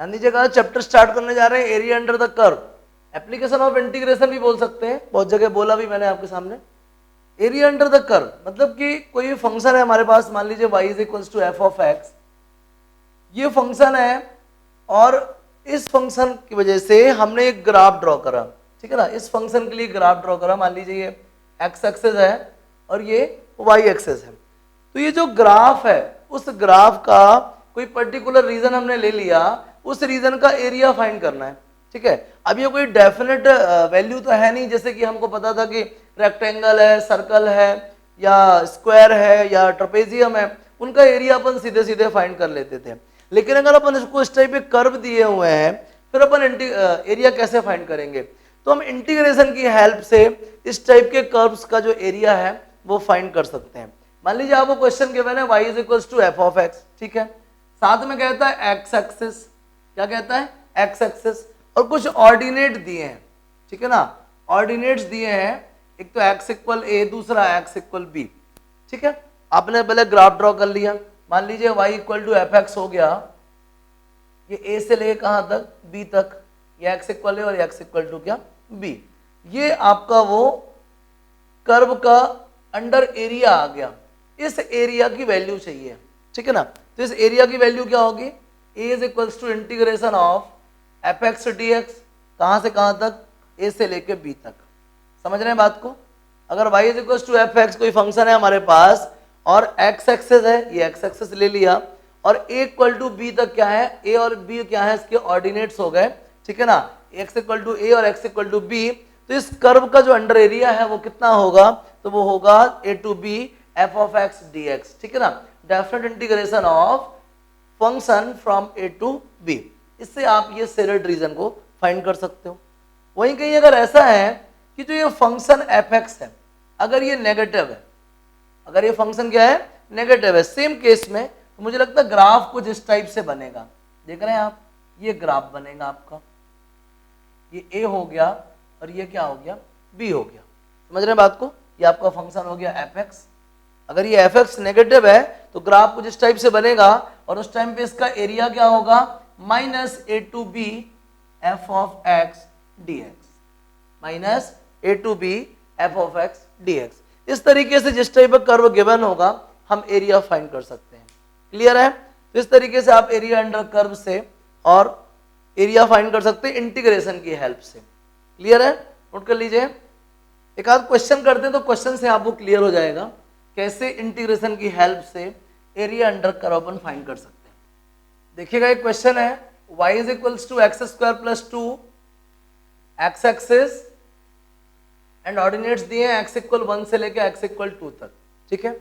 ध्यान दीजिएगा, chapter start करने जा रहे हैं area under the curve. Application of integration भी बोल सकते हैं, बहुत जगह बोला भी मैंने आपके सामने। एरिया अंडर द कर्व मतलब कि कोई भी फंक्शन है हमारे पास, मान लीजिए y is equals to f of x, ये फंक्शन है और इस फंक्शन की वजह से हमने एक ग्राफ ड्रॉ करा, ठीक है ना। इस फंक्शन के लिए ग्राफ ड्रॉ करा, मान लीजिए ये एक्स एक्सेस है और ये वाई एक्सेस है। तो ये जो ग्राफ है उस ग्राफ का कोई पर्टिकुलर रीजन हमने ले लिया, उस रीजन का एरिया फाइंड करना है, ठीक है। अब ये कोई डेफिनेट वैल्यू तो है नहीं, जैसे कि हमको पता था कि रेक्टेंगल है, सर्कल है या स्क्वायर है या ट्रेपेजियम है, उनका एरिया अपन सीधे सीधे फाइंड कर लेते थे। लेकिन अगर अपन इसको इस टाइप के कर्व दिए हुए हैं, फिर अपन एरिया कैसे फाइंड करेंगे? तो हम इंटीग्रेशन की हेल्प से इस टाइप के कर्व्स का जो एरिया है वो फाइंड कर सकते हैं। मान लीजिए आपको क्वेश्चन गिवन है y is equals to f of x, ठीक है। साथ में कहता है एक्स एक्सिस, क्या कहता है? एक्स एक्सिस, और कुछ ऑर्डिनेट दिए हैं, ठीक है ना। ऑर्डिनेट्स दिए हैं, एक तो x इक्वल a, दूसरा x इक्वल b, ठीक है। आपने पहले ग्राफ ड्रॉ कर लिया, मान लीजिए y equal to f x हो गया, ये a से लेके कहां तक? b तक, ये x इक्वल है और x इक्वल टू क्या? b। ये आपका वो कर्व का अंडर एरिया आ गया। इस एरिया की वैल्यू चाहिए, ठीक है ना। तो इस एरिया की वैल्यू क्या होगी? a is equals to integration of f x d x, कहां से कहां तक? a से लेके b तक। समझ रहे हैं बात को? अगर y is equals to f x कोई फंक्शन है हमारे पास और x एक्सेस है, ये x एक्सेस ले लिया, और a इक्वल टू b तक क्या है? a और b क्या है? इसके ऑर्डिनेट्स हो गए, ठीक है ना। x इक्वल टू a और x इक्वल टू b, तो इस कर्व का जो अंडर एरिया है वो कितना होगा? तो वो होगा a to b f of x dx, ठीक है ना। Definite integration of function from a to b। इससे आप ये सेरेड रीजन को फाइंड कर सकते हो। वहीं कहीं अगर ऐसा है कि जो ये फंक्शन fx है, अगर ये नेगेटिव है, अगर ये फंक्शन क्या है? नेगेटिव है, सेम केस में तो मुझे लगता है ग्राफ कुछ इस टाइप से बनेगा। देख रहे हैं आप, ये ग्राफ बनेगा आपका, ये a हो गया और ये क्या हो गया? b हो गया। समझ रहे हैं बात को? ये आपका फंक्शन हो गया fx। अगर ये fx नेगेटिव है तो ग्राफ कुछ इस टाइप से बनेगा, और उस टाइम पे इसका एरिया क्या होगा? Minus a to b f of x dx, minus a to b f of x dx। इस तरीके से जिस टाइप का कर्व गिवन होगा हम एरिया फाइंड कर सकते हैं। क्लियर है? तो इस तरीके से आप एरिया अंडर कर्व से और एरिया फाइंड कर सकते हैं इंटीग्रेशन की हेल्प से। क्लियर है? नोट कर लीजिए। एक आध क्वेश्चन करते हैं तो क्वेश्चन से आपको क्लियर हो जाएगा कैसे इंटीग्रेशन की हेल्प से एरिया अंडर कर्व अपन फाइंड कर सकते हैं। देखिएगा एक क्वेश्चन है, y is equals to x square plus 2 x axis and ordinates दिए हैं x इक्वल 1 से लेकर x इक्वल 2 तक, ठीक है।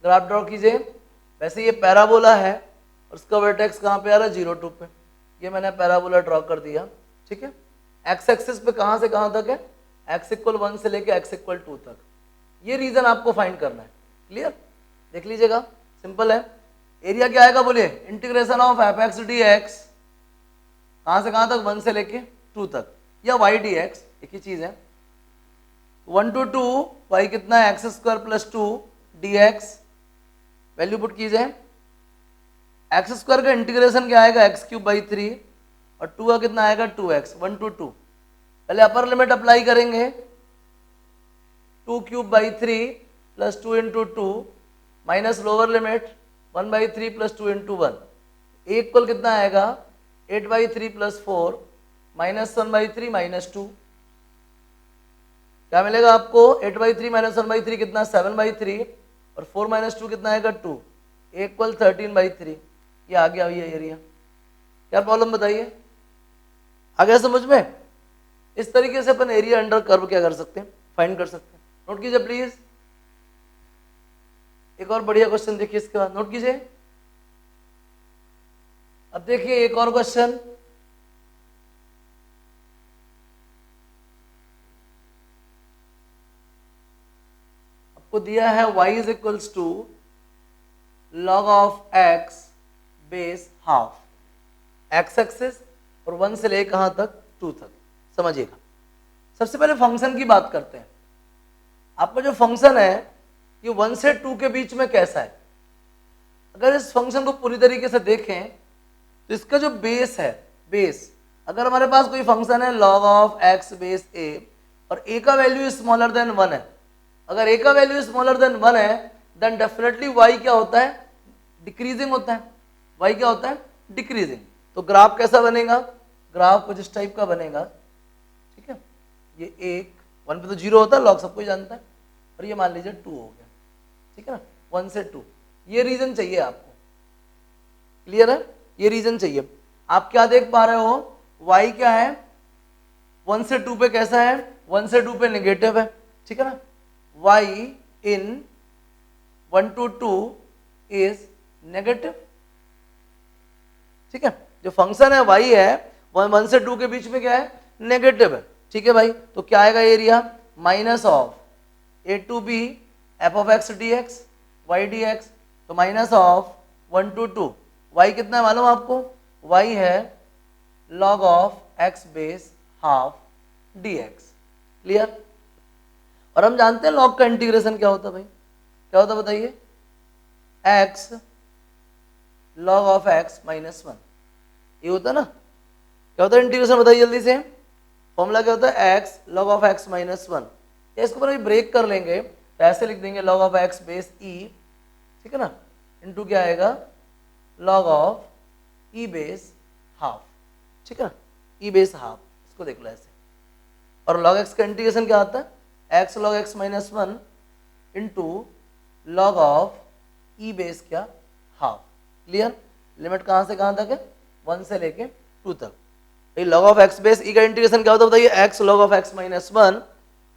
ग्राफ ड्रॉ कीजिए। वैसे ये पैराबोला है और उसका वर्टेक्स कहाँ पे आ रहा है? 0 2 पे। ये मैंने पैराबोला ड्रॉ कर दिया, ठीक है। एक्स एक्सिस पे कहाँ से कहाँ तक है? x इक्वल 1 से लेकर x इक्वल 2 तक। ये रीजन आपको फाइंड करना है। क्लियर? देख लीजिएगा, सिंपल है। एरिया क्या आएगा बोलिए? Integration of f x d x, कहाँ से कहाँ तक? 1 से लेके 2 तक, या y डी एक्स, एक ही चीज है। 1 to 2 y कितना है? X square plus 2 D x, value put कीजिए। एक्स स्क्वायर का इंटीग्रेशन क्या आएगा? एक्स क्यूब बाई 3, और 2 का कितना आएगा? 2x। 1 to 2, पहले अपर लिमिट अप्लाई करेंगे, 2 cube by 3 plus 2 into 2 minus lower limit 1 by 3 plus 2 into 1, A equal कितना आएगा? 8 by 3 plus 4 minus 1 by 3 minus 2। क्या मिलेगा आपको? 8 बाई 3 माइनस 1 बाई 3 कितना? 7 बाई 3, और 4 माइनस 2 कितना आएगा? 2। ए इक्वल 13 बाई 3। ये आ गया ये एरिया। क्या प्रॉब्लम बताइए? आ गया समझ में? इस तरीके से अपन एरिया अंडर कर्व क्या कर सकते हैं? फाइंड कर सकते हैं। नोट कीजिए प्लीज। एक और बढ़िया क्वेश्चन देखिए इसके बाद, नोट कीजिए। अब देखिए एक और क्वेश्चन, आपको दिया है y is equals to log of x base half, x axis और 1 से लेकर कहां तक? 2 तक। समझिएगा, सबसे पहले फंक्शन की बात करते हैं। आपका जो फंक्शन है ये 1 से 2 के बीच में कैसा है? अगर इस फंक्शन को पूरी तरीके से देखें तो इसका जो बेस है बेस, अगर हमारे पास कोई फंक्शन है log of x base a और a का वैल्यू स्मॉलर देन 1 है, अगर a का वैल्यू स्मॉलर देन 1 है देन डेफिनेटली y क्या होता है, डिक्रीजिंग होता है, y क्या होता है, डिक्रीजिंग। तो ग्राफ कैसा बनेगा, ग्राफ कुछ इस टाइप का बनेगा, ठीक है, ये 1 पे तो 0 होता है, लॉग सबको जानता है, और ये मान लीजिए 2 हो गया, ठीक है ना, 1 से 2, ये रीजन चाहिए आपको, क्लियर है, ये रीजन चाहिए। आप क्या देख पा रहे हो, y क्या है, 1 से 2 पे कैसा है, 1 से 2 पे नेगेटिव है, ठीक है ना, y in 1 to 2 is negative, ठीक है, जो फंक्शन है y है 1 से 2 के बीच में क्या है, नेगेटिव है, ठीक है भाई। तो क्या आएगा area, minus of a to b f of x d x y d x, तो माइनस ऑफ 1 to 2, y कितना है मालूम आपको, y है log of x base half dx, clear. और हम जानते हैं log का इंटीग्रेशन क्या होता है भाई, क्या होता है बताइए, x log of x minus 1, ये होता है ना, क्या होता है इंटीग्रेशन बताइए जल्दी से, फॉर्मूला क्या होता है, x log of x minus 1, इसको पर ब्रेक कर लेंगे तो ऐसे लिख देंगे log of x base e, ठीक है ना, इनटू क्या आएगा log of e base half, ठीक है ना, e बेस हाफ, इसको देख लो ऐसे। और log x का इंटीग्रेशन क्या आता है, x log x minus 1 into log of e base क्या हाफ, क्लियर। लिमिट कहाँ से कहाँ तक है, 1 से लेके 2 तक। log of x base e का इंटीग्रेशन क्या होता है बताइए, x log of x minus 1,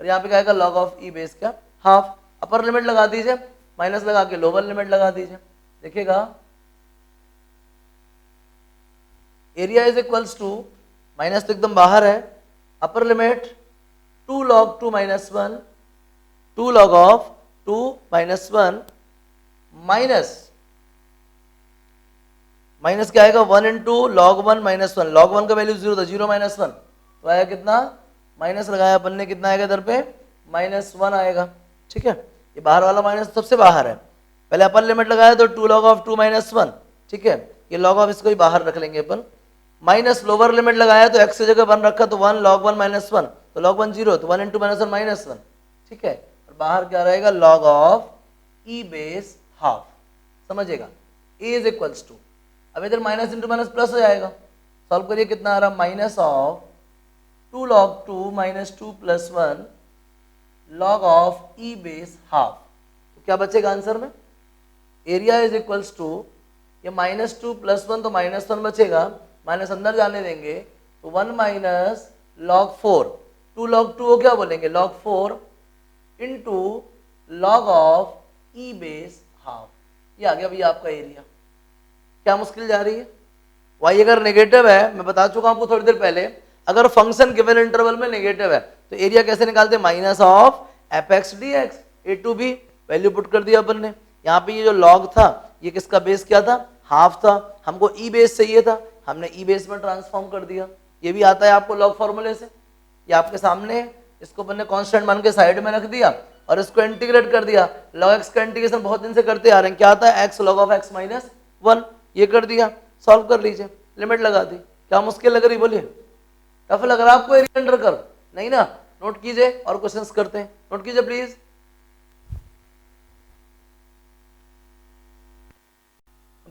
और यहाँ पे क्या आएगा log ऑफ e बेस क्या हाफ। अपर लिमिट लगा दीजिए, माइनस लगा के लोअर लिमिट लगा दीजिए, देखिएगा area is equals to, minus तो एकदम बाहर है, upper limit 2 log 2 minus 1, 2 log of 2 minus 1 minus क्या आएगा 1 इंटू log 1 माइनस 1, log 1 का वैल्यू 0 था, 0 माइनस 1, तो आया कितना, माइनस लगाया अपन ने, कितना आएगा इधर पे माइनस 1 आएगा, ठीक है। ये बाहर वाला माइनस सबसे बाहर है, पहले अपर लिमिट लगाया तो 2 log ऑफ 2 माइनस 1, ठीक है, ये log ऑफ इसको ही बाहर रख लेंगे अपन, माइनस लोअर लिमिट लगाया तो x की जगह 1 रखा तो 1 log 1 माइनस 1, तो log 1 0, तो 1 इंटू माइनस 1 माइनस 1, ठीक है, और बाहर क्या रहेगा log of e base half, समझिएगा, a इज इक्वल्स टू, अब इधर माइनस इंटू माइनस प्लस हो जाएगा, सॉल्व करिए कितना आ रहा, minus of 2 log 2 minus 2 plus 1 log of e base half, तो क्या बचेगा आंसर में, एरिया इज इक्वल्स टू, ये माइनस 2 प्लस 1 तो माइनस 1 बचेगा, माइनस अंदर जाने देंगे तो 1 माइनस log 4, 2 log 2 को क्या बोलेंगे log 4 into log of e base half, ये आ गया भैया आपका एरिया। क्या मुश्किल जा रही है, y अगर नेगेटिव है, मैं बता चुका हूं आपको थोड़ी देर पहले, अगर फंक्शन गिवन इंटरवल में नेगेटिव है तो एरिया कैसे निकालते हैं, minus of f x d x, a to b value put कर दिया अपन ने, यहाँ पे ये जो log था ये किसका बेस क्या था, हाफ था, हमको e बेस चाहिए था, हमने e बेस में ट्रांसफॉर्म कर दिया, ये भी आता है आपको log फॉर्मूले से, ये आपके सामने, इसको अपन ने कांस्टेंट मान के साइड में रख दिया और इसको इंटीग्रेट कर दिया, log x का इंटीग्रेशन बहुत दिन से करते आ रहे हैं, क्या आता है x log of x minus 1, ये कर दिया, सॉल्व कर लीजिए, लिमिट लगा दी, क्या मुश्किल लग रही बोलिए, टफ लग रहा है आपको एरिया अंडर कर्व, नहीं ना, नोट कीजिए और क्वेश्चंस करते हैं, नोट कीजिए प्लीज।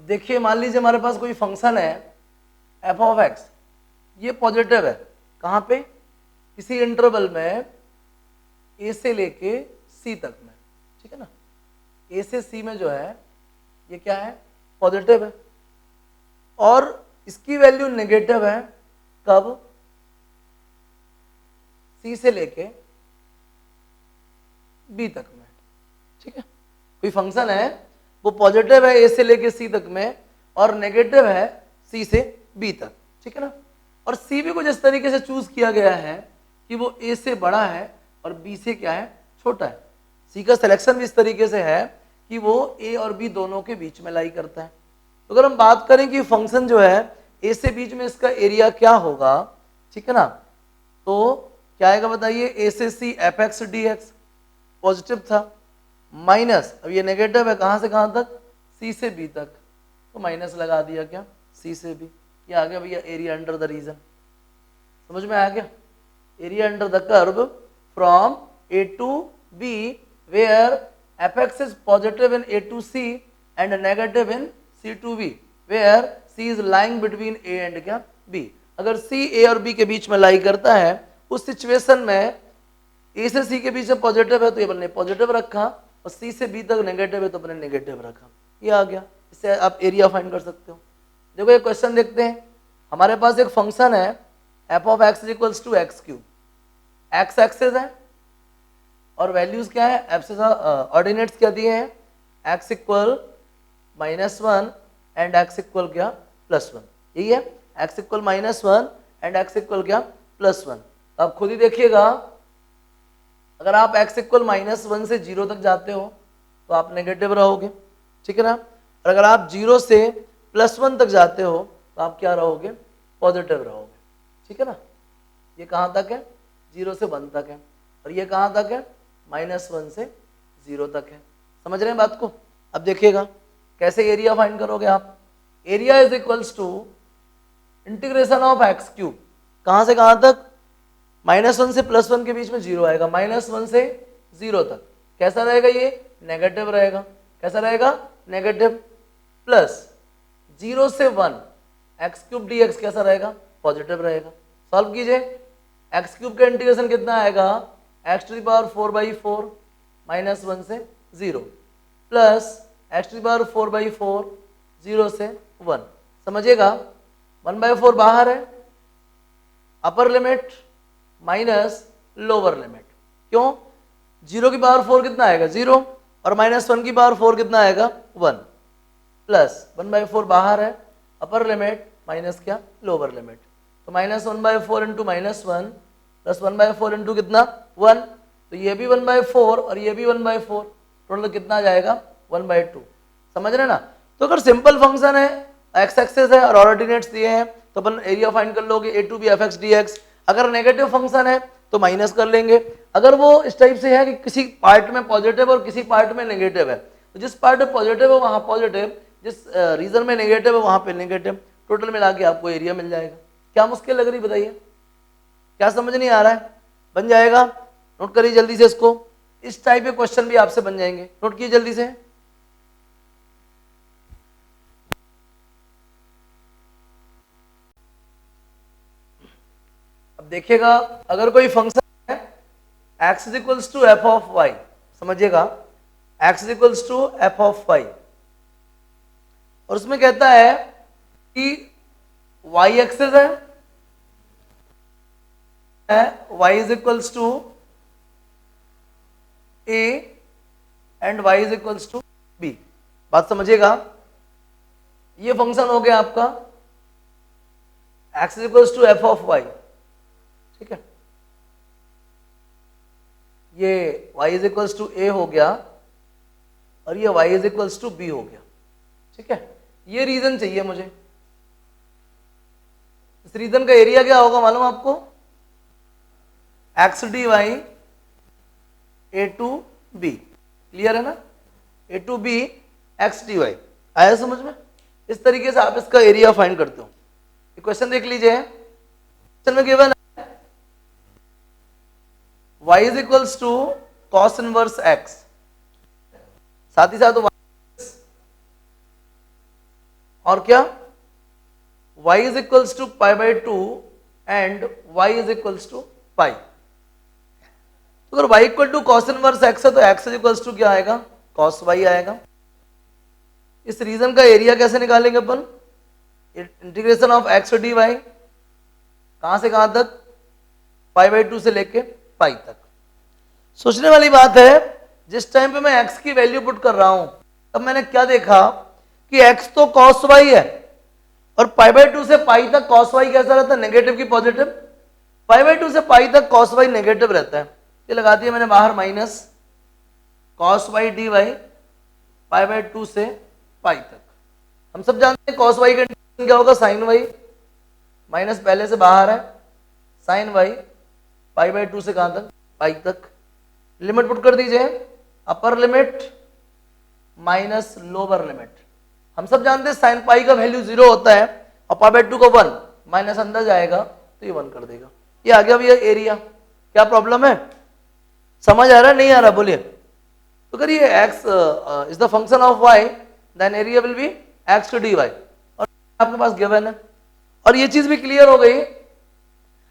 देखिए मान लीजिए हमारे पास कोई फंक्शन है एफ ऑफ एक्स, ये पॉजिटिव है, कहाँ पे, किसी इंटरवल में ए से लेके सी तक में, ठीक है ना, ए से सी में जो है ये क्या है, पॉजिटिव है, और इसकी वैल्यू नेगेटिव है, कब, सी से लेके बी तक में, ठीक है, कोई फंक्शन है वो पॉजिटिव है ए से लेके सी तक में और नेगेटिव है सी से बी तक, ठीक है ना, और सी भी कुछ इस तरीके से चूज किया गया है कि वो ए से बड़ा है और बी से क्या है, छोटा है, सी का सिलेक्शन भी इस तरीके से है कि वो ए और बी दोनों के बीच में लाई करता है। तो अगर हम बात करें कि फंक्शन जो है ए से बीच में इसका एरिया क्या होगा, ठीक है ना, तो क्या आएगा बताइए, ए से c f x d x positive था, माइनस, अब ये नेगेटिव है, कहाँ से कहाँ तक, सी से बी तक, तो माइनस लगा दिया क्या, सी से बी, ये आ गया भैया एरिया अंडर द रीजन, समझ में आ गया। Area under the curve from a to b where fx is positive in a to c and negative in c to b where c is lying between a and क्या b। अगर c a और b के बीच में लाई करता है उस situation में a से c के बीच में पॉजिटिव है तो ये अपने पॉजिटिव रखा और c से b तक नेगेटिव है तो अपने नेगेटिव रखा, ये आ गया। इससे आप एरिया फाइंड कर सकते हो। देखो ये क्वेश्चन देखते हैं, हमारे पास एक फंक्शन है f of x equals to x cube, x axis है और वैल्यूज क्या है, एफ से ऑर्डिनेट्स क्या दिए हैं, x equal -1 and x equal क्या +1, यही है, x equal -1 and x equal क्या +1। आप खुद ही देखिएगा अगर आप x इक्वल -1 से 0 तक जाते हो तो आप नेगेटिव रहोगे, ठीक है ना, और अगर आप 0 से +1 तक जाते हो तो आप क्या रहोगे, पॉजिटिव रहोगे, ठीक है ना। ये कहाँ तक है, 0 से 1 तक है और ये कहाँ तक है, -1 से 0 तक है। समझ रहे हैं बात को। अब देखिएगा कैसे एरिया फाइंड करोगे आप। Area is equals to integration of x cube, कहाँ से कहाँ तक, -1 से +1 के बीच में 0 आएगा, -1 से 0 तक कैसा रहेगा, ये नेगेटिव रहेगा, कैसा रहेगा नेगेटिव, प्लस 0 से 1 एक्स क्यूब डी एक्स कैसा रहेगा, पॉजिटिव रहेगा। सॉल्व कीजिए, एक्स क्यूब का इंटीग्रेशन कितना आएगा, एक्स टू द पावर 4/4 -1 से 0 plus x to the power 4/4 0 से 1। समझिएगा 1/4 बाहर है, upper limit minus lower limit, क्यों, 0 की पावर 4 कितना आएगा 0 और -1 की पावर 4 कितना आएगा 1 प्लस 1/4 बाहर है, अपर लिमिट माइनस क्या लोअर लिमिट, तो -1/4 इंटू -1 प्लस 1/4 इंटू कितना 1, तो ये भी 1/4 और ये भी 1/4, टोटल कितना जाएगा 1/2। समझ रहे ना। तो अगर सिंपल फंक्शन है, एक्स एक्सेस है और ऑर्डिनेट्स दिए हैं तो अपन एरिया फाइंड कर लोगे a to b fx dx। अगर नेगेटिव फंक्शन है तो माइनस कर लेंगे। अगर वो इस टाइप से है कि किसी पार्ट में पॉजिटिव और किसी पार्ट में नेगेटिव है तो जिस पार्ट में पॉजिटिव है वहाँ पॉजिटिव, जिस रीजन में नेगेटिव है वहाँ पे नेगेटिव, टोटल मिला के आपको एरिया मिल जाएगा। क्या मुश्किल लग रही बताइए, क्या समझ नहीं आ रहा है, बन जाएगा, नोट करिए जल्दी से इसको। इस टाइप के क्वेश्चन भी आपसे बन जाएंगे, नोट कीजिए जल्दी से। अब देखिएगा अगर कोई फंक्शन है x equals to f of y, समझिएगा x equals to f of y और उसमें कहता है कि y एक्सेस है y is equals to a and y is equals to b। बात समझिएगा, ये फंक्शन हो गया आपका x is equals to f of y, ठीक है, ये y is equals to a हो गया और ये y is equals to b हो गया, ठीक है। ये रीजन चाहिए मुझे, इस रीजन का एरिया क्या होगा मालूम आपको, X D Y A to B, clear है ना, A to B X D Y, आया समझ में। इस तरीके से आप इसका एरिया फाइंड करते हो। क्वेश्चन देख लीजिए, क्वेश्चन में गिवन है y is equals to cos inverse x, साथ ही साथ और क्या y is equals to π/2 and y is equals to pi. तो अगर y equal to cos inverse x है तो x इज इक्वल्स टू क्या आएगा, कॉस y आएगा। इस रीजन का एरिया कैसे निकालेंगे अपन, integration of x D Y, कहां से कहां तक, π/2 से लेके पाई तक। सोचने वाली बात है, जिस टाइम पे मैं x की वैल्यू पुट कर रहा हूं तब मैंने क्या देखा कि x तो cos y है और π/2 से पाई तक cos y कैसा रहता है, नेगेटिव की पॉजिटिव, π/2 से पाई तक cos y नेगेटिव रहता है। ये लगा दिया मैंने बाहर माइनस cos y dy π/2 से पाई तक। हम सब जानते हैं cos y का इंटीग्रेशन क्या होगा, sin y, माइनस पहले से बाहर है, sin y π/2 से कहां तक, पाई तक। लिमिट पुट कर दीजिए, अपर लिमिट माइनस लोअर लिमिट। हम सब जानते हैं साइन पाई का वैल्यू 0 होता है, और पाई बाई 2 को 1 माइनस अंदर जाएगा तो ये 1 कर देगा। ये आ गया भैया एरिया। क्या प्रॉब्लम है, समझ आ रहा है नहीं आ रहा बोलिए। तो करिए x is the function of y then area will be x to dy और आपके पास गिवन है। और ये चीज भी क्लियर हो गई,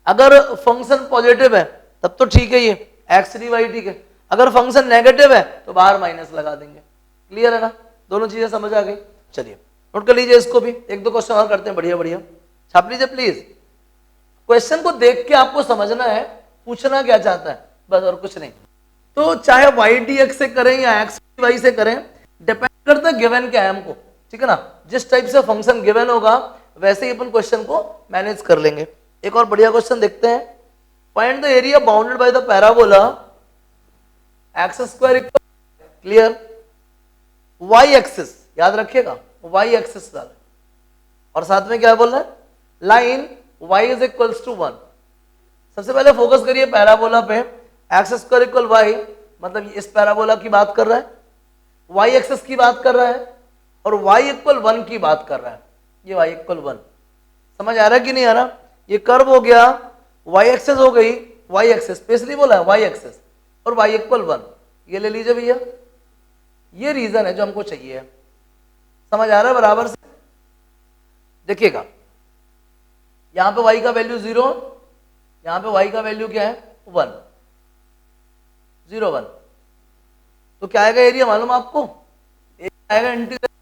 अगर फंक्शन पॉजिटिव है तब तो ठीक है, ये x dy ठीक है, अगर फंक्शन नेगेटिव है तो बाहर माइनस लगा देंगे। क्लियर है ना, दोनों चीजें समझ आ गई। चलिए नोट कर लीजिए इसको भी, एक दो क्वेश्चन और करते हैं, बढ़िया बढ़िया छाप लीजिए प्लीज। क्वेश्चन को देख के आपको समझना है पूछना क्या चाहता है, बस और कुछ नहीं। तो चाहे वाई डी एक्स से करें या एक्स वाई से करें, डिपेंड करता है गिवन क्या है हमको, ठीक है ना। जिस टाइप से फंक्शन गिवन होगा वैसे ही अपन क्वेश्चन को मैनेज कर लेंगे। एक और बढ़िया क्वेश्चन देखते हैं। Find the area bounded by the parabola x square equal, clear, y axis याद रखिएगा, वाई एक्सिस डाल और साथ में क्या बोल रहा है, line y is equals to 1। सबसे पहले फोकस करिए पैराबोला पे, एक्स स्क्वायर इक्वल वाई, मतलब इस पैराबोला की बात कर रहा है, y एक्सिस की बात कर रहा है और y इक्वल 1 की बात कर रहा है। ये y इक्वल 1 समझ आ रहा है कि नहीं आ रहा। ये कर्व हो गया, y एक्सिस हो गई, y एक्सिस स्पेशली बोला है y एक्सिस और y इक्वल 1, ये ले लीजिए भैया। ये रीजन है जो हमको चाहिए, समझ आ रहा है बराबर से। देखिएगा यहां पे y का वैल्यू 0, यहां पे y का वैल्यू क्या है 1, 0 1, तो क्या आएगा एरिया मालूम आपको, एरिया आएगा इंटीग्रल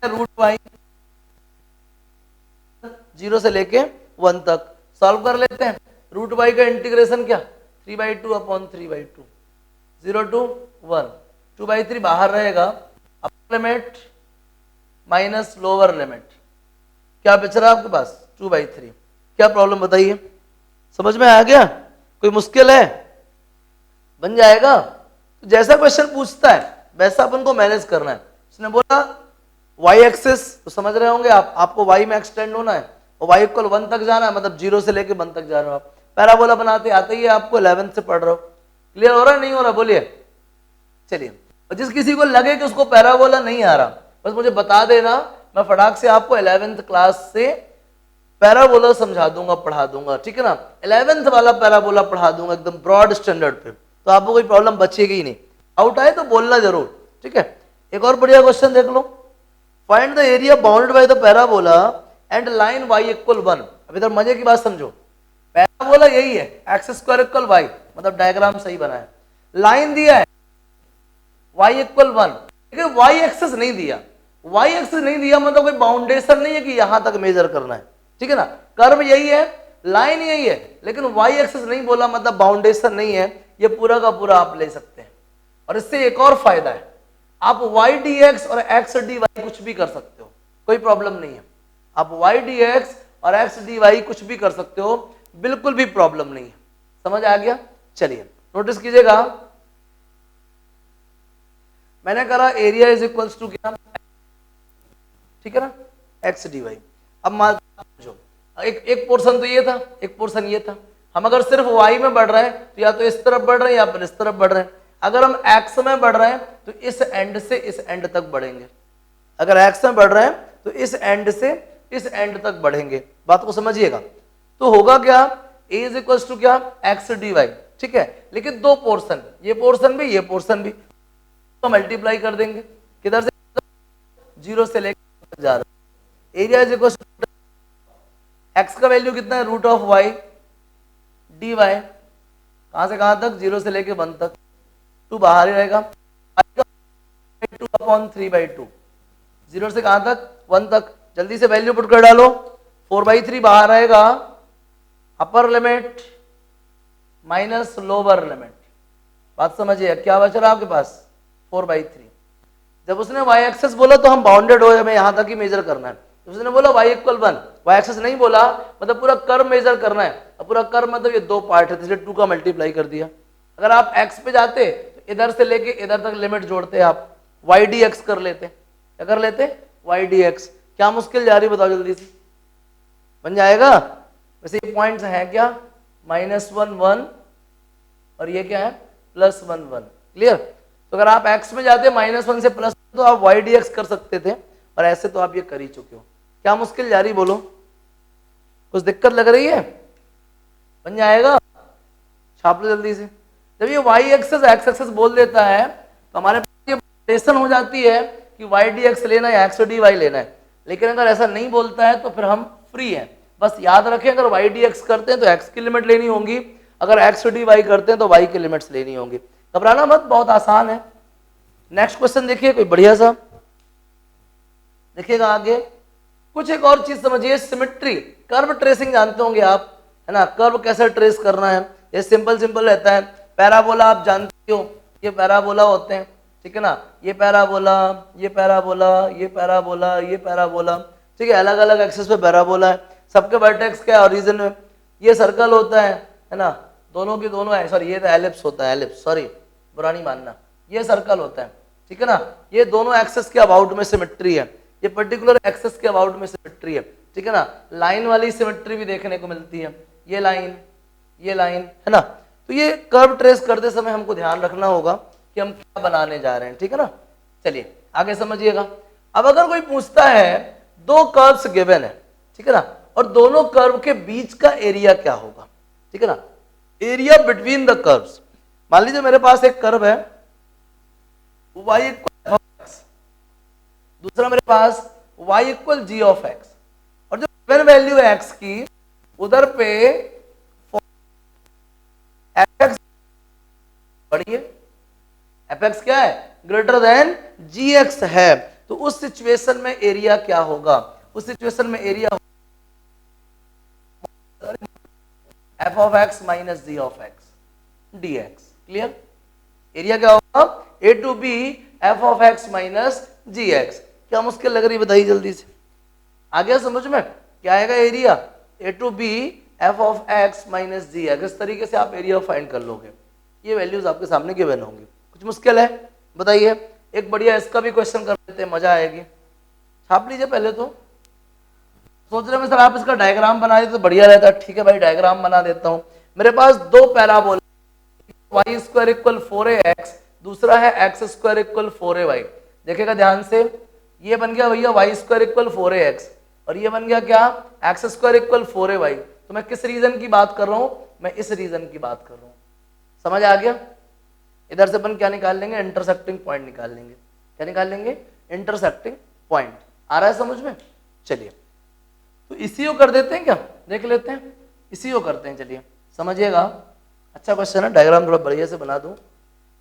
रूट वाई 0 से लेके 1 तक। सॉल्व कर लेते हैं, रूट वाई का इंटीग्रेशन क्या 3/2 अपॉन 3/2, 0 to 1, 2/3 बाहर रहेगा, अपर लिमिट माइनस लोअर लिमिट, क्या बच रहा है आपके पास 2/3। क्या प्रॉब्लम बताइए, समझ में आ गया, कोई मुश्किल है, बन जाएगा। तो जैसा क्वेश्चन पूछता है वैसा अपन को मैनेज करना है। उसने बोला y एक्सिस तो समझ रहे होंगे आप, आपको y में एक्सटेंड होना है और y इक्वल 1 तक जाना है, मतलब 0 से लेके 1 तक जा रहे हो आप। पैराबोला बनाते आते ही आपको 11th से पढ़ रहे हो, क्लियर हो रहा है नहीं हो रहा बोलिए। चलिए, और जिस किसी को लगे कि उसको पैराबोला नहीं आ रहा बस मुझे बता देना, मैं फटाक से आपको 11th क्लास से पैराबोला समझा दूंगा, पढ़ा दूंगा, ठीक है ना। 11th वाला पैराबोला पढ़ा दूंगा एकदम ब्रॉड स्टैंडर्ड पे, तो आपको कोई प्रॉब्लम बचेगी ही नहीं। आउट आए तो बोलना जरूर, ठीक है। एक और बढ़िया क्वेश्चन देख लो, find the area bounded by the parabola and line y equal 1। अब इधर मजे की बात समझो, पैराबोला यही है एक्स स्क्वायर इक्वल वाई, मतलब डायग्राम सही बना है, लाइन दिया है y इक्वल 1, लेकिन y एक्सिस नहीं दिया। y एक्सिस नहीं दिया मतलब कोई बाउंडेशन नहीं है कि यहां तक मेजर करना है, ठीक है ना। कर्व यही है, लाइन यही है, लेकिन y एक्सिस नहीं बोला मतलब बाउंडेशन नहीं है। ये पूरा का पूरा आप ले सकते हैं। और इससे एक और फायदा है, आप y dx और x dy कुछ भी कर सकते हो, कोई प्रॉब्लम नहीं है। आप y dx और x dy कुछ भी कर सकते हो, बिल्कुल भी प्रॉब्लम नहीं है। समझ आ गया। चलिए नोटिस कीजिएगा, मैंने करा एरिया इज इक्वल्स टू क्या, ठीक है ना, x dy। अब मान समझो एक पोर्शन तो ये था, एक पोर्शन ये था। हम अगर सिर्फ y में बढ़ रहे हैं तो या तो इस तरफ बढ़ रहे हैं या फिर इस तरफ बढ़ रहे हैं। अगर हम x में बढ़ रहे हैं तो इस एंड से इस एंड तक बढ़ेंगे, अगर x में बढ़ रहे हैं तो इस एंड से इस एंड तक बढ़ेंगे। बात को समझिएगा। तो होगा क्या, a इज इक्वल्स टू क्या x dy, ठीक है। लेकिन दो पोर्शन, ये पोर्शन भी ये पोर्शन भी, तो मल्टीप्लाई कर देंगे, किधर से 0 से लेकर जा रहा है। Area is equals to x का वैल्यू कितना है रूट ऑफ y dy, कहां से कहां तक 0 से लेके 1 तक, 2 बाहर ही रहेगा, 2 अपॉन 3/2, 0 से कहां तक 1 तक। जल्दी से वैल्यू पुट कर डालो, 4/3 बाहर आएगा, अपर लिमिट माइनस लोअर लिमिट। बात समझिए, क्या बच रहा है आपके पास 4/3। जब उसने y एक्सेस बोला तो हम बाउंडेड हो, हमें यहां तक ही मेजर करना है। उसने बोला y इक्वल 1, y एक्सेस नहीं बोला मतलब पूरा कर्व मेजर करना है। अब पूरा कर्व मतलब ये दो पार्ट है, इसलिए 2 का मल्टीप्लाई कर दिया। अगर आप x पे जाते तो इधर से लेके इधर तक लिमिट जोड़ते आप, y dx कर लेते। क्या कर लेते, y dx। क्या मुश्किल जा रही बताओ जल्दी से, बन जाएगा। वैसे ये पॉइंट्स हैं क्या, -1 1 और ये क्या है +1 1, क्लियर। तो अगर आप x में जाते -1 से प्लस तो आप y dx कर सकते थे, और ऐसे तो आप ये कर ही चुके हो। क्या मुश्किल जा रही बोलो, कुछ दिक्कत लग रही है? बन जाएगा, छाप लो जल्दी से। जब ये y एक्सेस x एक्सेस बोल देता है तो हमारे पास ये रिलेशन हो जाती है कि y dx लेना है या x dy लेना है। लेकिन अगर ऐसा नहीं बोलता है तो फिर हम फ्री हैं। बस याद रखें, अगर y dx करते हैं तो x की लिमिट लेनी होगी, अगर x dy करते हैं तो y की लिमिट्स लेनी होंगी। घबराना मत, बहुत आसान है। नेक्स्ट क्वेश्चन देखिए, कोई बढ़िया सा देखिएगा आगे। कुछ एक और चीज समझिए, सिमेट्री, कर्व ट्रेसिंग जानते होंगे आप, है ना, कर्व कैसे ट्रेस करना है। ये सिंपल सिंपल रहता है। पैराबोला आप जानते हो, ये पैराबोला होते हैं, ठीक है ना, ये पैराबोला, ये पैराबोला, ये पैराबोला, ये पैराबोला, ठीक है, अलग अलग एक्सिस पे पैराबोला है। सबके वर्टेक्स क्या ओरिजिन में, ये सर्कल होता है ना, दोनों की दोनों है, सॉरी ये तो एलिप्स होता है, एलिप्स, सॉरी बुरा नहीं मानना, ये सर्कल होता है, ठीक है ना। ये दोनों एक्सेस के अबाउट में सिमेट्री है, ये पर्टिकुलर एक्सेस के अबाउट में सिमेट्री है, ठीक है ना। लाइन वाली सिमेट्री भी देखने को मिलती है, ये लाइन, ये लाइन, है ना। तो ये कर्व ट्रेस करते समय हमको ध्यान रखना होगा कि हम क्या बनाने जा रहे हैं, ठीक है ना। चलिए आगे समझिएगा। अब अगर कोई पूछता है दो कर्व्स गिवन है, ठीक है ना, और दोनों कर्व के बीच का एरिया क्या होगा, ठीक है ना, एरिया बिटवीन द कर्व्स। मान लीजिए मेरे पास एक कर्व है y इक्वल x, दूसरा मेरे पास y equal g of x, और जो गिवन वैल्यू है x की, उधर पे fx बढ़िए, fx क्या है, ग्रेटर देन gx है, तो उस सिचुएशन में एरिया क्या होगा, उस सिचुएशन में area f of x minus g of x dx। Clear, area क्या होगा, a to b f of x minus gx। क्या मुश्किल लग रही बताइए जल्दी से, आ गया समझ में, क्या आएगा area, a to b f of x minus gx। इस तरीके से आप एरिया फाइंड कर लोगे, ये वैल्यूज आपके सामने गिवन होंगी। कुछ मुश्किल है बताइए, एक बढ़िया इसका भी क्वेश्चन कर लेते हैं, मजा आएगी। छाप लीजिए पहले तो। सोच रहे हैं सर आप इसका डायग्राम बना देते तो बढ़िया रहता, ठीक है भाई डायग्राम बना देता हूं। मेरे पास दो parabola, y square equal 4ax, दूसरा है x स्क्वायर इक्वल 4ay। देखेगा ध्यान से, ये बन गया भैया y स्क्वायर इक्वल 4ax, और ये बन गया क्या, x स्क्वायर इक्वल 4ay। तो मैं किस रीजन की बात कर रहा हूं, मैं इस रीजन की बात कर रहा हूं। समझ आ गया। इधर से अपन क्या निकाल लेंगे, इंटरसेक्टिंग पॉइंट निकाल लेंगे। क्या निकाल लेंगे, इंटरसेक्टिंग पॉइंट। आ रहा है समझ में। चलिए तो इसी को कर देते हैं, क्या देख लेते हैं, इसी को करते हैं। चलिए समझिएगा, अच्छा क्वेश्चन है, डायग्राम थोड़ा बढ़िया से बना दूं,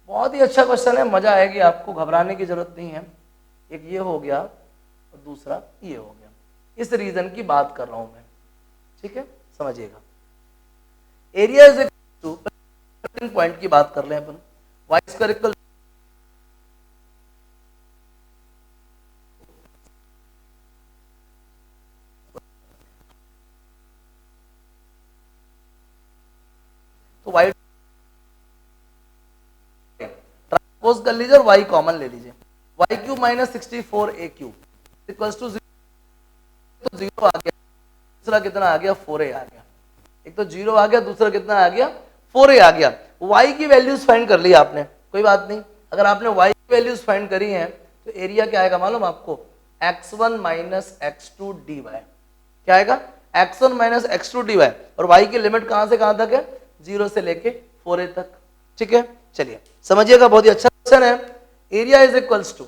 बहुत ही अच्छा क्वेश्चन है, मजा आएगी आपको, घबराने की जरूरत नहीं है। एक ये हो गया और दूसरा ये हो गया, इस रीजन की बात कर रहा हूं मैं, ठीक है, समझिएगा। Area is equal to point की बात कर रहे हैं अपन, y स्क्वायर इक्वल तो y ट्रांसपोज कर लीजिए और y कॉमन ले लीजिए, y cube minus 64a cube equals to 0, तो 0 आ गया, दूसरा कितना आ गया, 4a आ गया। एक तो 0 आ गया, दूसरा कितना आ गया, 4a आ गया। y की वैल्यूज फाइंड कर ली आपने, कोई बात नहीं, अगर आपने y की वैल्यूज फाइंड करी हैं तो एरिया क्या आएगा मालूम आपको, x1 माइनस x2 dy। क्या आएगा, x1 माइनस x2 dy, और y की लिमिट कहां से कहां तक है, 0 से लेके 4a तक, ठीक है। चलिए समझिएगा, बहुत ही अच्छा क्वेश्चन है। Area is equals to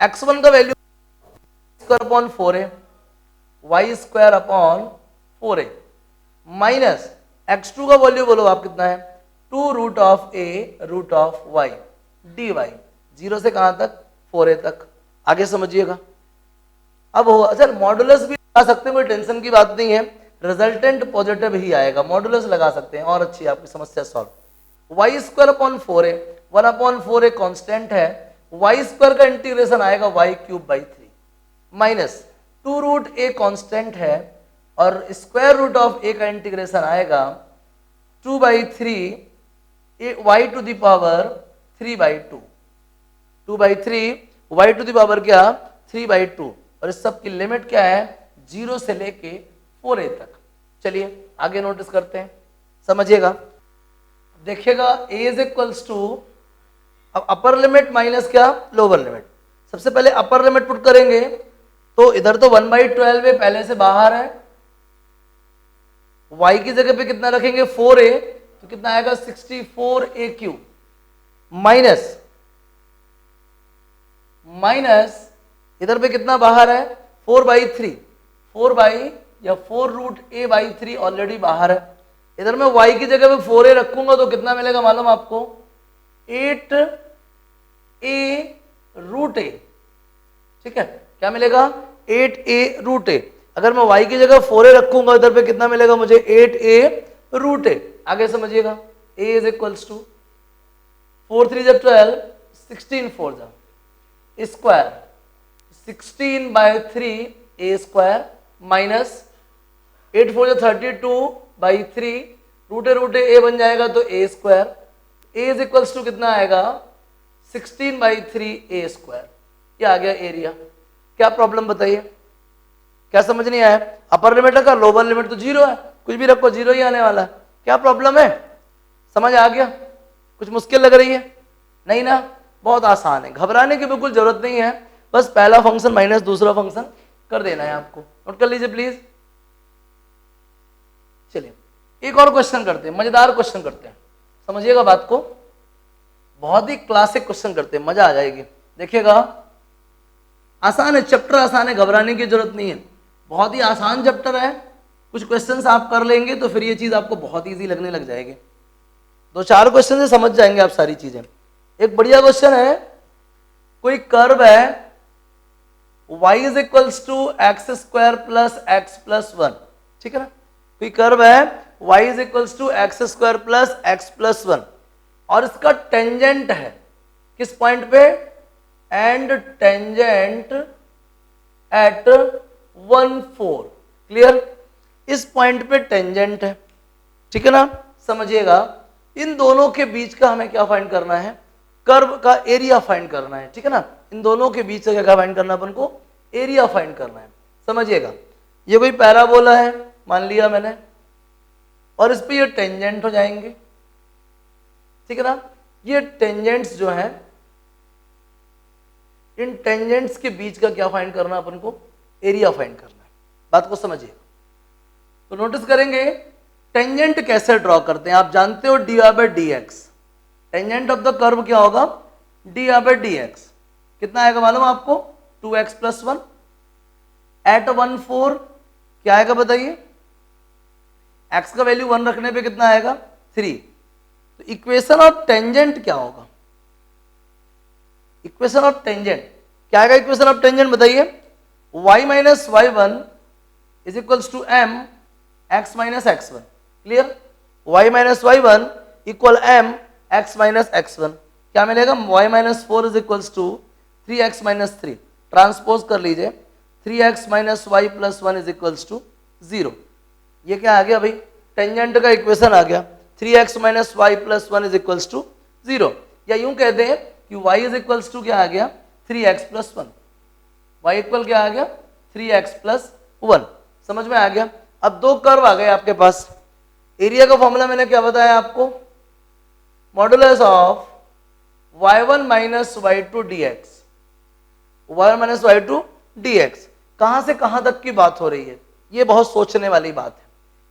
x1 का value square upon 4a, y square upon 4a minus x2 का वैल्यू बोलो आप कितना है, 2 root of a root of y dy, 0 से कहां तक, 4a तक। आगे समझिएगा। अब हो अच्छा, मॉडुलस भी लगा सकते हैं, कोई टेंशन की बात नहीं है, रिजल्टेंट पॉजिटिव ही आएगा, मॉडुलस लगा सकते हैं और अच्छी आपकी समस्या solve. y square upon 4a, 1 upon 4a constant है, y स्क्वायर का इंटीग्रेशन आएगा y cube by 3 minus 2 root a constant है, और स्क्वायर रूट ऑफ a का इंटीग्रेशन आएगा 2 by 3 y to the power 3 by 2, 2 by 3 y to the power क्या, 3 by 2, और इस सब की लिमिट क्या है, 0 से लेके 4a तक। चलिए आगे नोटिस करते हैं, समझिएगा। देखिएगा a इज इक्वल्स टू, अब अपर लिमिट माइनस क्या, लोअर लिमिट। सबसे पहले अपर लिमिट पुट करेंगे तो इधर तो 1/12 है, पहले से बाहर है। y की जगह पे कितना रखेंगे 4a, तो कितना आएगा 64a³ माइनस इधर पे कितना बाहर है 4/3, 4 ऑलरेडी बाहर है। इधर मैं y की जगह पे 4a रखूंगा तो कितना मिलेगा मालूम आपको 8a√a। ठीक है, क्या मिलेगा 8a√a। अगर मैं y की जगह 4a रखूंगा इधर पे कितना मिलेगा मुझे 8a√a। आगे समझिएगा a is equals to 4 3 12, 16 4 square 16/3a² minus 8 4 32/3 √a a बन जाएगा तो a²। a is equals to कितना आएगा 16/3a²। ये आ गया एरिया। क्या प्रॉब्लम बताइए, क्या समझ नहीं आया? अपर लिमिट का लोअर लिमिट तो 0 है, कुछ भी रखो 0 ही आने वाला है। क्या प्रॉब्लम है, समझ आ गया? कुछ मुश्किल लग रही है? नहीं ना, बहुत आसान है, घबराने की बिल्कुल जरूरत नहीं है। बस पहला फंक्शन माइनस दूसरा फंक्शन कर देना है आपको। नोट कर लीजिए प्लीज। चलिए एक और क्वेश्चन करते हैं, मजेदार क्वेश्चन करते हैं, समझिएगा बात को। बहुत ही क्लासिक क्वेश्चन करते हैं, मजा आ जाएगी। देखिएगा आसान है, चैप्टर आसान है, घबराने की जरूरत नहीं है। बहुत ही आसान चैप्टर है, कुछ क्वेश्चंस आप कर लेंगे तो फिर ये चीज आपको बहुत इजी लगने लग जाएगी। 2-4 क्वेश्चन से समझ जाएंगे आप सारी चीजें। एक बढ़िया क्वेश्चन है, कोई कर्व है y is equals to x square plus x plus 1। ठीक है ना, कोई कर्व है y is equals to x square plus x plus 1 और इसका टेंजेंट है किस पॉइंट पे, एंड टेंजेंट एट 1 4। क्लियर, इस पॉइंट पे टेंजेंट है। ठीक है ना, समझिएगा इन दोनों के बीच का हमें क्या फाइंड करना है, कर्व का एरिया फाइंड करना है। ठीक है ना, इन दोनों के बीच का क्या फाइंड करना है अपन को, एरिया फाइंड करना है। समझिएगा ये कोई पैराबोला है मान लिया मैंने, और इस पे ये टेंजेंट हो जाएंगे। ठीक है ना, ये टेंजेंट्स जो है, इन टेंजेंट्स के बीच का क्या फाइंड करना है अपन को, एरिया फाइंड करना है। बात को समझिएगा। तो नोटिस करेंगे टेंजेंट कैसे ड्रॉ करते हैं। आप जानते हो dr/dx, tangent of the curve क्या होगा dr/dx। कितना आएगा मालूम आपको 2x + 1 एट 1 4। क्या आएगा बताइए, x का वैल्यू 1 रखने पे कितना आएगा 3। तो इक्वेशन ऑफ टेंजेंट क्या होगा, इक्वेशन ऑफ टेंजेंट क्या आएगा, इक्वेशन ऑफ टेंजेंट बताइए y - y1 is equals to m x - x1। Clear, y - y1 equal m x - x1। क्या मिलेगा y - 4 is equals to 3x - 3। Transpose कर लीजिए 3x - y + 1 is equals to 0। ये क्या आ गया भाई, टेंजेंट का इक्वेशन आ गया 3x - y + 1 is equals to 0। या यूं कहते हैं कि y इज इक्वल्स टू क्या आ गया 3x + 1। y इक्वल क्या आ गया 3x + 1। समझ में आ गया। अब दो कर्व आ गए आपके पास। एरिया का फॉर्मूला मैंने क्या बताया आपको, modulus of y1 - y2 dx, y1 - y2 dx। कहां से कहां तक की बात हो रही है, ये बहुत सोचने वाली बात है।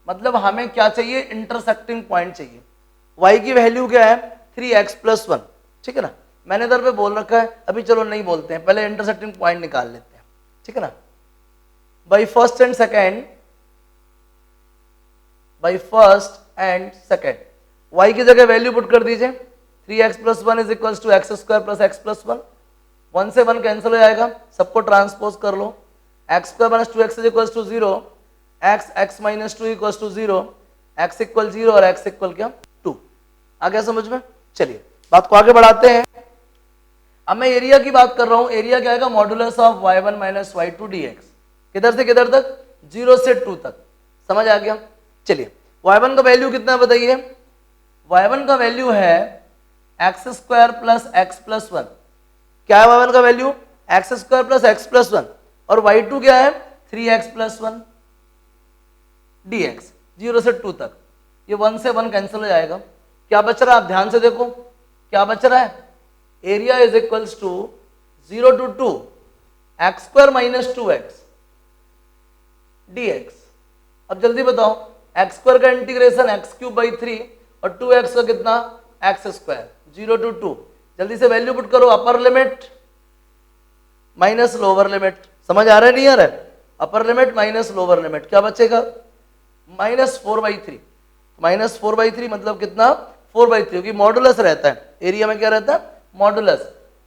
मतलब हमें क्या चाहिए, इंटरसेक्टिंग पॉइंट चाहिए। y की वैल्यू क्या है 3x + 1। ठीक है ना, मैंने इधर पे बोल रखा है, अभी चलो नहीं बोलते हैं, पहले इंटरसेक्टिंग पॉइंट निकाल लेते हैं। ठीक है ना, by first and second y की जगह वैल्यू पुट कर दीजिए 3x + 1 is equals to x² + x + 1। 1 से 1 कैंसिल हो जाएगा, सबको ट्रांसपोज कर लो। x² - 2x is equals to 0, x - 2 equals to 0, x equal 0 और x इक्वल क्या 2। आ गया समझ में। चलिए बात को आगे बढ़ाते हैं। अब मैं एरिया की बात कर रहा हूं। एरिया क्या आएगा, modulus of y1 - y2 dx। किधर से किधर तक, 0 से 2 तक। समझ आ गया। चलिए y1 का वैल्यू कितना बताइए, y1 का वैल्यू है x² + x + 1। क्या है y1 का वैल्यू, x² + x + 1, और y2 क्या है 3x + 1 dx। 0 से 2 तक, ये 1 से 1 कैंसिल हो जाएगा। क्या बच रहा है, आप ध्यान से देखो क्या बच रहा है, area is equals to 0 to 2 x square minus 2x dx। अब जल्दी बताओ, एक्स स्क्वायर का इंटीग्रेशन एक्स क्यूब बाई 3 और 2x का कितना एक्स स्क्वायर 0 to 2। जल्दी से वैल्यू पुट करो, अपर लिमिट माइनस लोअर लिमिट। समझ आ रहा है नहीं आ रहा है? Upper limit minus lower limit, क्या बचेगा माइनस 4/3। माइनस 4/3 मतलब कितना 4/3, क्योंकि मॉडुलस रहता है एरिया में, क्या रहता है मॉडुलस,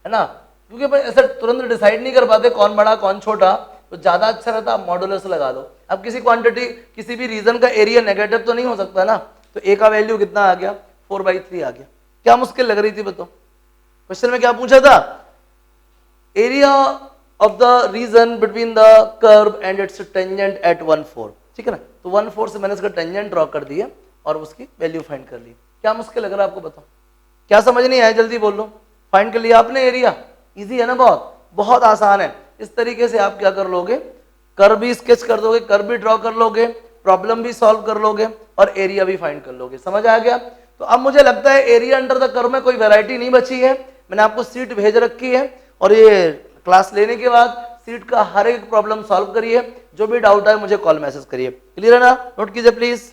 है ना। क्योंकि भाई ऐसा तुरंत डिसाइड नहीं कर पाते कौन बड़ा कौन छोटा, तो ज्यादा अच्छा रहता आप मॉडुलस लगा दो। अब किसी क्वांटिटी किसी भी रीजन का एरिया नेगेटिव तो नहीं हो सकता ना, तो ए का वैल्यू कितना आ गया 4/3 आ गया। क्या मुश्किल लग रही थी बताओ? क्वेश्चन में क्या पूछा था, area of the region between the curve and it's tangent at 1/4, ठीक है ना। तो 1/4 से मैंने इसका टेंजेंट ड्रॉ कर दिया और उसकी वैल्यू फाइंड कर ली। क्या मुश्किल लग रहा है आपको बताओ? क्या समझ नहीं आया जल्दी बोल लो। फाइंड कर लिया आपने एरिया, इजी है ना, बहुत बहुत आसान है। इस तरीके से आप क्या कर लोगे, कर्व भी स्केच कर दोगे, कर्व भी ड्रॉ कर लोगे, प्रॉब्लम भी सॉल्व कर लोगे और एरिया भी फाइंड कर लोगे। समझ आ गया? तो अब मुझे लगता है एरिया अंडर द कर्व में कोई वैरायटी नहीं बची है। मैंने आपको सीट भेज रखी है और ये क्लास लेने के बाद सीट का हर एक प्रॉब्लम सॉल्व करिए। जो भी डाउट है मुझे कॉल मैसेज करिए। क्लियर है ना? नोट कीजिए प्लीज।